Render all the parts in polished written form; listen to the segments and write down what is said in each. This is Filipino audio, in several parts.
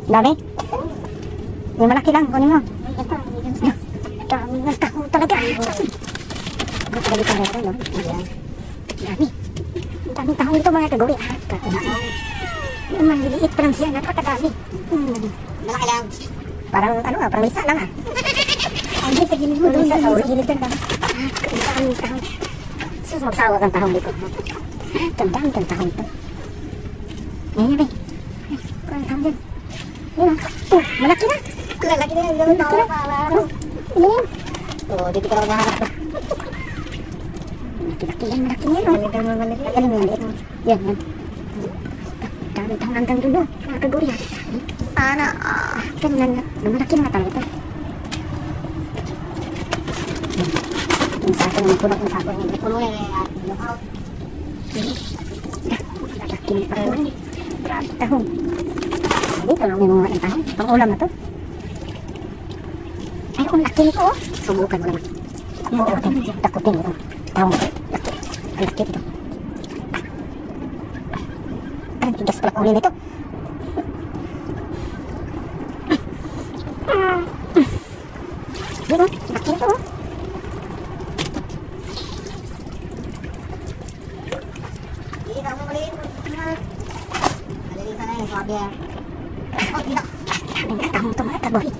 Dami? Yung malaki lang, kunin mo. Dami ng tahong talaga. Dami talaga, no? Dami. Daming tahong ito mga kaguri. Yung maliliit pa lang siya, napakadami. Malaki lang. Parang ano ah, parang lisa lang ah. Ay, sa gilid mo doon, sa gilid doon lang. Daming tahong. Sus, magsawa kang tahong dito. Tandang kang tahong ito. Ngayon ba? Parang tahong din. Yun ah. Oh, malaki na. Malaki na. Malaki na. Yan. Oo, dito ka lang nakaharap ko. Malaki yan, malaki yan. Magaling mo yan. Yan, yan. Dami tahong hanggang dulo. Nakaguri ah. Sana. Ganyan na. Lumalaki na nga talaga ito. Yung sako yung puno yung sako yung Puno yan eh. Lookout. Malaki na parang grabe tahong. Dito lang may mga tahong. Pang ulam na to. Ay, ang laki nito oh. Subukan mo naman. Takutin ito. Tahong ito. Laki. Ang laki ito. Parang tigas pala kunin ito. Dito, laki ito oh. Dito ako maliit. Malilisan na yun. Swabe yan. Oh, dito. Ang tahong ito mga kaguri.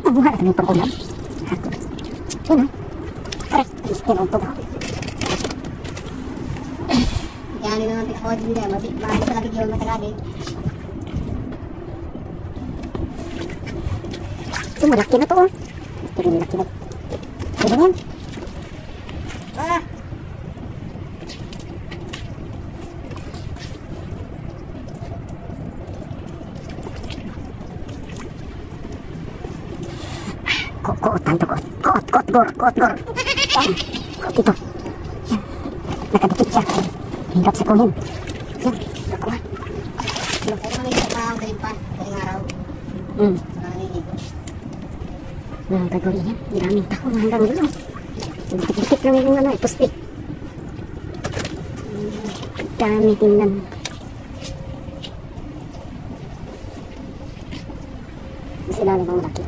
Buha na kami pang ulam. Yun ah. Correct. Istin ang tubo. Kaya nila naman ako din dyan. Mahal sa labig yun matagadi. Ito malaki na to oh. Ito malaki na. Ito yan. Ah! Kuotan to, kuot gor. Yan, kuot ito. Yan, nakadikit siya. Hirap sa kunin. Yan, nakuha. Pwede mo naging sa galimpan. Galing araw. Naliligo. Mga kaguri yan, maraming tahong hanggang dulo. Dikit lang yung ano, pustik. Dami tingnan. Sila lang ang malaki.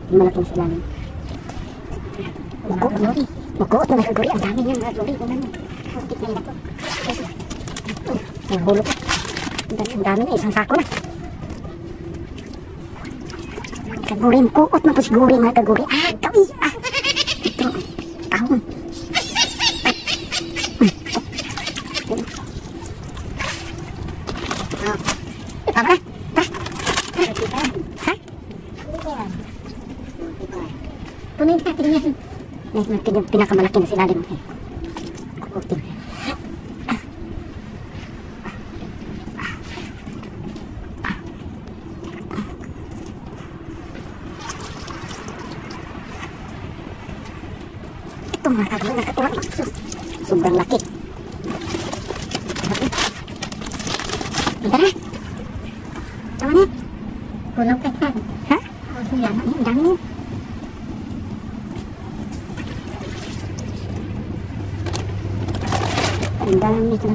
Malaking silangan. Magkuot na kaguri. Ang dami niyan kaguri. Tignan na ito. Nahulog ko. Ang dami na. Isang sako na. Kaguri. Magkuot na po si guri mga kaguri. Ah, gawi. Ah. Ito. Tahong. Tama na. Ha? Punin na, tingnan. Pinakamalaki na silalim. Kukutin. Ito mga kagawin na katuwa. Sobrang laki. Tara. Tama na. Kulong ka. Ha? Ang dami niya. Ang dami ito.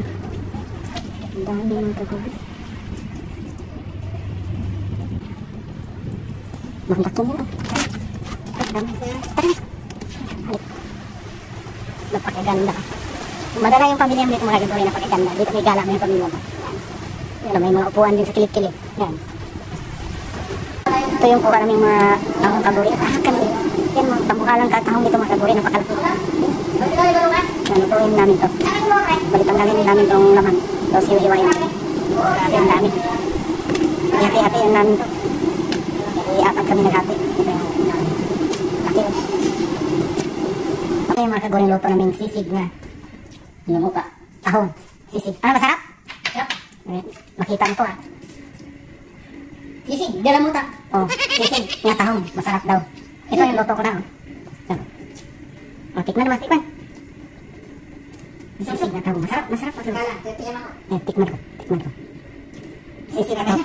Ang dami mga kagawin. Malaki niya. Tara. Napakaganda. Madala yung pamilya mo dito mga kagawin. Napakaganda. Dito may gala mo yung pamilya mo. Yan, may mga upuan din sa kilid-kilid. Yan. Ito yung kuha namin mga tahong kaguri. Kanil. Yan mga tambukalang katahong dito mga kaguri. Napakalaki. Yan, ituin namin ito. Balitan namin itong laman. Tapos hiwa-hiwain namin. Grabe ang dami. Hati-hati yan namin ito. I-apat kami naghati. Ito yung laki. Ito yung mga kaguri luto namin sisig na. Yung muka. Tahong. Sisig. Ano masarap? Sarap. Makita mo to ah. Sisig, dala mo ta. Oh, sisig, nga tahong, masarap daw. Ito yung luto ko na oh. Oh, tikman naman, tikman. Sisig nga tahong, masarap. Kala, tiyan ako. Tikman ko. Sisig nga tahong.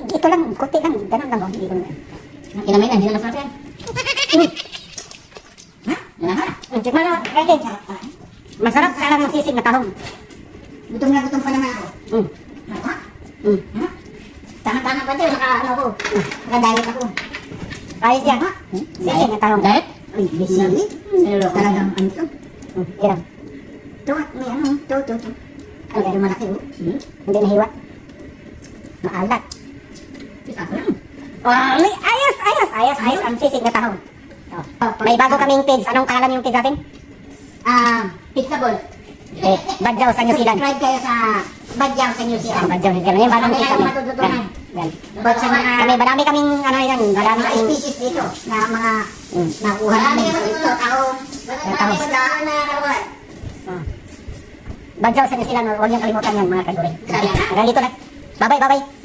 Ito lang, kunti lang, ganun lang oh. Hindi ko na. Kinamay na, hindi na masarap yan. Ha? Tikman mo, ready. Masarap ka lang ng sisig na tahong. Gutom na gutom pa naman ako. Mata? Tama-tama pa din, ano ko. Nakadalit ako. Ayos yan. Sisig na tahong. Diet? Ay, busy. Talagang ano to? Yan. Ito, may ano, ito. Ay, medyo malaki oh. Hindi nahiwa. Maalat. Isa ko lang. Ayos ang sisig na tahong. May bago kaming page. Anong pangalan yung page natin? Pizza Ball. Badjaw sa New Zealand. Subscribe kayo sa Badyaw sa New Zealand. Badjaw sa New Zealand. Yung bagong page namin. matututunan. Yan. About sa mga Marami kaming ano yan. Marami mga kaming species dito na mga nakuha namin. Ito, taong. Badjaw sa New Zealand. Huwag niyong kalimutan yan mga kaguri. Hanggang dito na. Bye-bye.